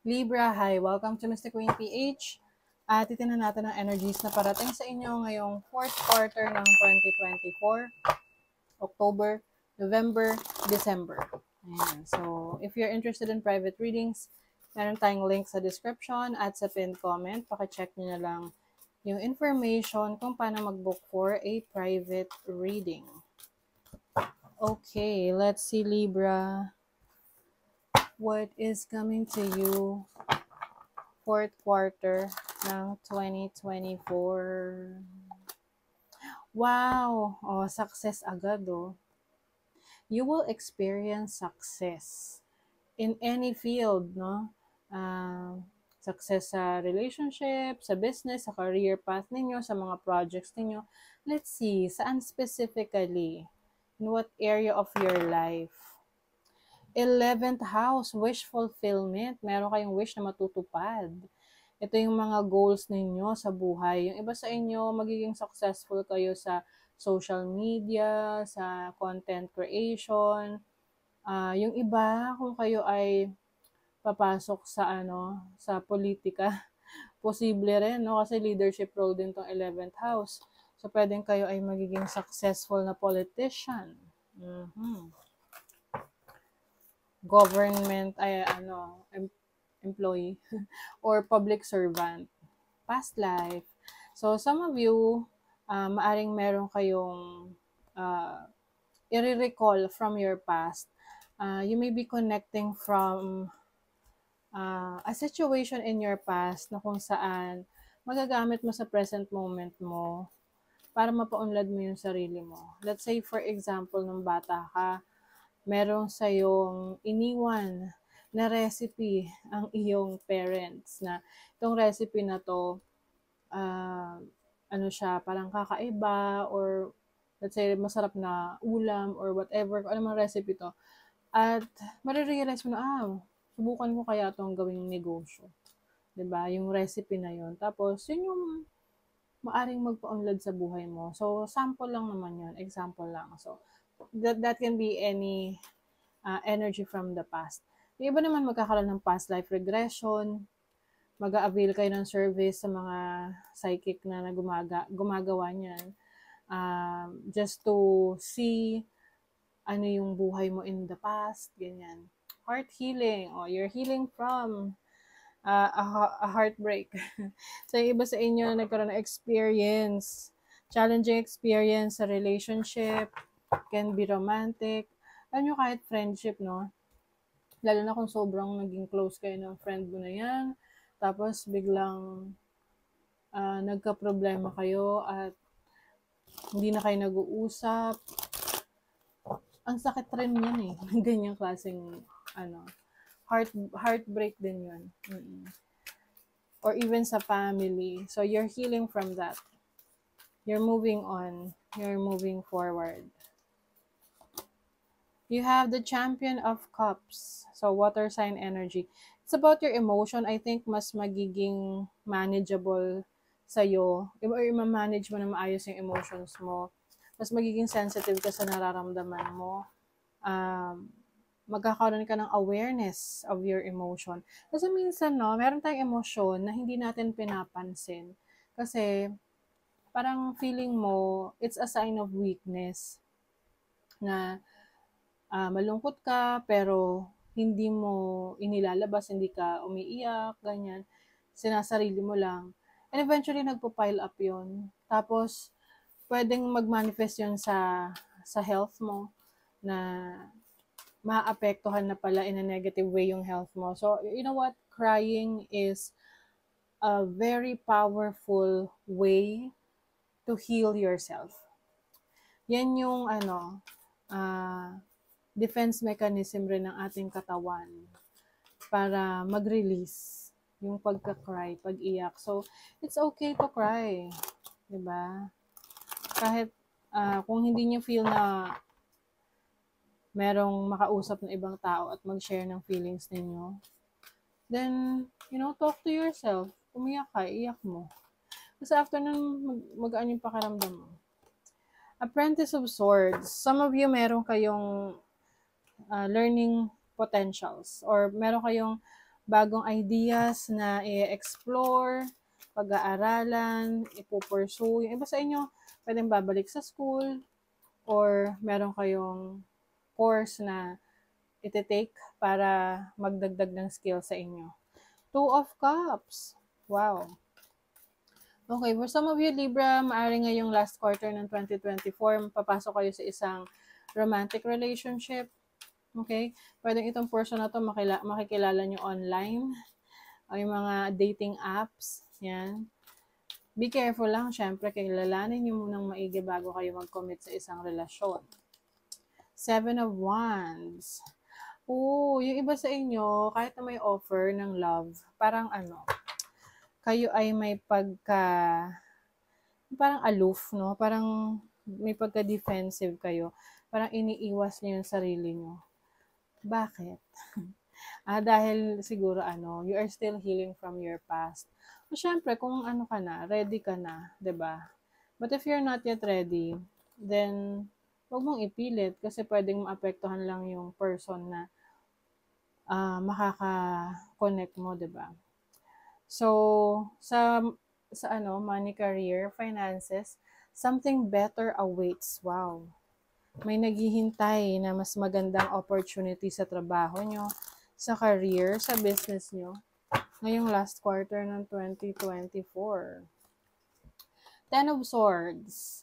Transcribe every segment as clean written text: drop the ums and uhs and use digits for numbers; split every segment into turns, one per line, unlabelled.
Libra, hi! Welcome to Mr. Queen PH. At titignan natin ang energies na parating sa inyo ngayong fourth quarter ng 2024, October, November, December. Ayan. So, if you're interested in private readings, meron tayong link sa description at sa pinned comment. Pakicheck nyo na lang yung information kung paano mag-book for a private reading. Okay, let's see Libra. What is coming to you fourth quarter ng 2024? Wow! Oh, success agad oh. You will experience success in any field, no? Success sa relationship, sa business, sa career path ninyo, sa mga projects ninyo. Let's see, saan specifically? In what area of your life? 11th house, wish fulfillment. Meron kayong wish na matutupad. Ito yung mga goals ninyo sa buhay. Yung iba sa inyo, magiging successful kayo sa social media, sa content creation. Yung iba, kung kayo ay papasok sa sa politika, posible rin, no? Kasi leadership role din tong 11th house. So, pwedeng kayo ay magiging successful na politician. Government, employee, or public servant. Past life. So, some of you, maaring meron kayong i-recall from your past. You may be connecting from a situation in your past na kung saan magagamit mo sa present moment mo para mapaunlad mo yung sarili mo. Let's say, for example, nung bata ka, merong sayong iniwan na recipe ang iyong parents na itong recipe na to, siya, parang kakaiba, or let's say, masarap na ulam, or whatever, kung ano mang recipe to. At marirealize mo na, subukan ko kaya itong gawing negosyo. 'Di ba? Yung recipe na yun. Tapos, yun yung maaring magpaunlad sa buhay mo. So, sample lang naman yun. Example lang. So, that can be any energy from the past. Yung iba naman magkakaroon ng past life regression, mag-a-avail kayo ng service sa mga psychic na gumagawa niyan, just to see ano yung buhay mo in the past, ganyan. Heart healing, you're healing from a heartbreak. So, yung iba sa inyo na nagkaroon ng experience, challenging experience sa relationship, can be romantic, alam nyo, kahit friendship, no? Lalo na kung sobrang naging close kayo ng friend mo na yan, tapos biglang nagka-problema kayo at hindi na kayo nag-uusap. Ang sakit rin yan eh. Ganyang klaseng heartbreak din yun. Or even sa family. So, you're healing from that. You're moving on. You're moving forward. You have the Champion of Cups. So, water sign energy. It's about your emotion. I think mas magiging manageable sa'yo. Or i-manage mo na maayos yung emotions mo. Mas magiging sensitive ka sa nararamdaman mo. Magkakaroon ka ng awareness of your emotion. Kasi minsan, no, meron tayong emosyon na hindi natin pinapansin. Kasi, parang feeling mo, it's a sign of weakness. Na, malungkot ka, pero hindi mo inilalabas, hindi ka umiiyak, ganyan. Sinasarili mo lang. And eventually, nagpo-pile up yon. Tapos, pwedeng mag-manifest yun sa health mo, na maapektuhan na pala in a negative way yung health mo. So, you know what? Crying is a very powerful way to heal yourself. Yan yung defense mechanism rin ng ating katawan para mag-release yung pagka-cry, pag-iyak. So, it's okay to cry. Diba? Kahit kung hindi niyo feel na merong makausap ng ibang tao at mag-share ng feelings ninyo, then, talk to yourself. Umiyak ka, iyak mo. Kasi after nun, magaan yung pakiramdam mo. Apprentice of Swords. Some of you, meron kayong learning potentials, or meron kayong bagong ideas na i-explore, pag-aaralan, ipupursue. Yung iba sa inyo, pwedeng babalik sa school, or meron kayong course na iti-take para magdagdag ng skill sa inyo. Two of Cups. Wow. Okay, for some of you, Libra, maaari ngayong last quarter ng 2024, papasok kayo sa isang romantic relationship. Okay? Pwedeng itong person na to makikilala nyo online, o yung mga dating apps. Yan. Be careful lang, syempre, kilalanin nyo munang maigi bago kayo mag-commit sa isang relasyon. 7 of Wands. Yung iba sa inyo, kahit na may offer ng love, parang kayo ay may parang aloof, no? Parang may pagka-defensive kayo. Parang iniiwas niyo yung sarili niyo. Bakit? Dahil siguro you are still healing from your past. O syempre, kung ka na, ready ka na, 'di ba? But if you're not yet ready, then huwag mong ipilit kasi pwedeng maapektuhan lang yung person na makaka-connect mo, 'di ba? So, sa money, career, finances, something better awaits. Wow. May naghihintay na mas magandang opportunity sa trabaho nyo, sa career, sa business nyo, ngayong last quarter ng 2024. 10 of Swords.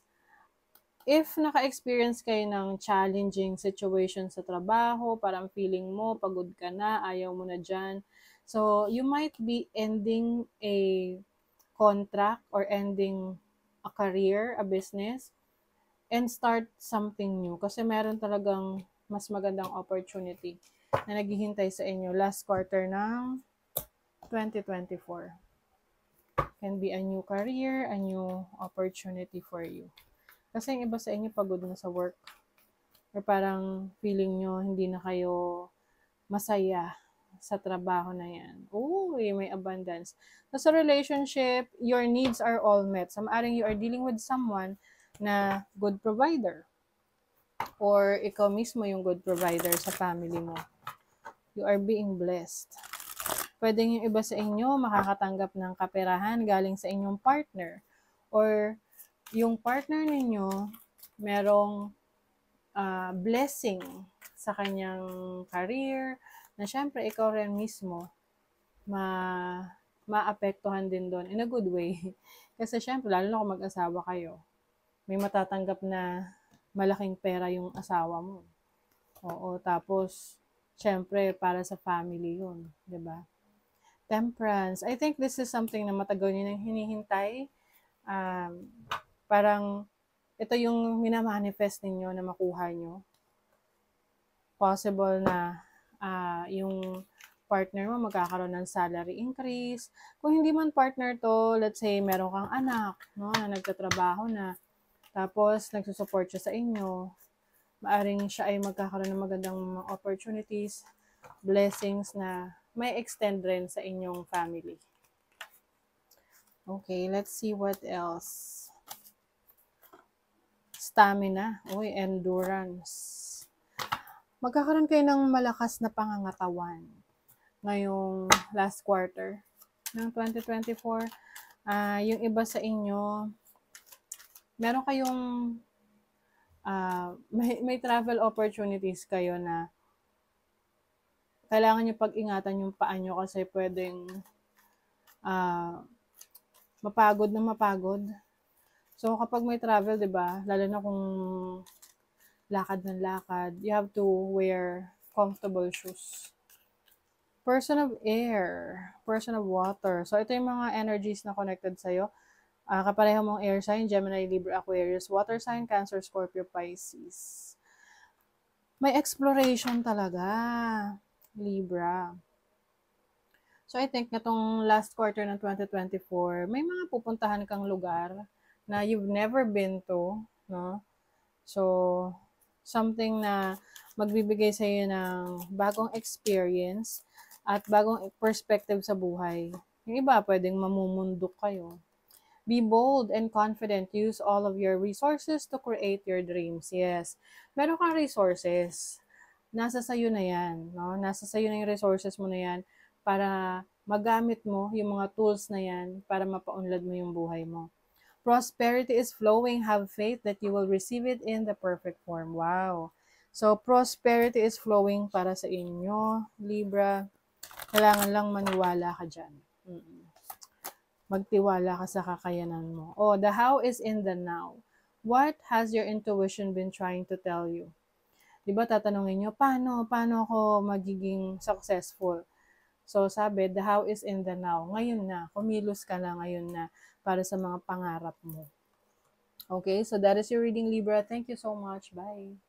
If naka-experience kayo ng challenging situation sa trabaho, parang feeling mo, pagod ka na, ayaw mo na dyan. So, you might be ending a contract or ending a career, a business, and start something new. Kasi meron talagang mas magandang opportunity na naghihintay sa inyo last quarter ng 2024. Can be a new career, a new opportunity for you. Kasi yung iba sa inyo pagod na sa work. Or parang feeling nyo hindi na kayo masaya sa trabaho na yan. May abundance. So, sa relationship, your needs are all met. So, maaring you are dealing with someone na good provider. Or ikaw mismo yung good provider sa family mo. You are being blessed. Pwedeng yung iba sa inyo makakatanggap ng kaperahan galing sa inyong partner. Or yung partner ninyo merong blessing sa kanyang career na syempre ikaw rin mismo maapektuhan din doon in a good way. Kasi syempre, lalo na kung mag-asawa kayo, may matatanggap na malaking pera yung asawa mo. Oo, tapos, syempre, para sa family yun, di ba? Temperance. I think this is something na matagal nyo nang hinihintay. Parang, ito yung minamanifest ninyo na makuha nyo. Possible na yung partner mo magkakaroon ng salary increase. Kung hindi man partner to, let's say, meron kang anak, no, na nagtatrabaho na, tapos nagsusupport siya sa inyo, maaring siya ay magkakaroon ng magandang opportunities, blessings na may extend rin sa inyong family. Okay, let's see what else. Stamina, endurance. Magkakaroon kayo ng malakas na pangangatawan ngayong last quarter ng 2024. Yung iba sa inyo, meron kayong may travel opportunities kayo na kailangan nyo pag-ingatan yung paa nyo kasi pwedeng mapagod na mapagod. So, kapag may travel, di ba, lalo na kung lakad ng lakad, you have to wear comfortable shoes. Person of air, person of water. So, ito yung mga energies na connected sa'yo. Kapareho mong air sign, Gemini, Libra, Aquarius, water sign, Cancer, Scorpio, Pisces. May exploration talaga, Libra. So, I think natong last quarter ng 2024, may mga pupuntahan kang lugar na you've never been to, no? So, something na magbibigay sa iyo ng bagong experience at bagong perspective sa buhay. Yung iba, pwedeng mamumundok kayo. Be bold and confident. Use all of your resources to create your dreams. Yes. Meron kang resources. Nasa sayo na yan. No? Nasa sayo na yung resources mo na yan. para magamit mo yung mga tools na yan para mapaunlad mo yung buhay mo. Prosperity is flowing. Have faith that you will receive it in the perfect form. Wow. So, prosperity is flowing para sa inyo, Libra. Kailangan lang maniwala ka dyan. Magtiwala ka sa kakayanan mo. Oh, the how is in the now. What has your intuition been trying to tell you? Diba tatanungin nyo, paano ako magiging successful? So sabi, the how is in the now. Ngayon na, kumilos ka na ngayon na para sa mga pangarap mo. Okay, so that is your reading, Libra. Thank you so much. Bye.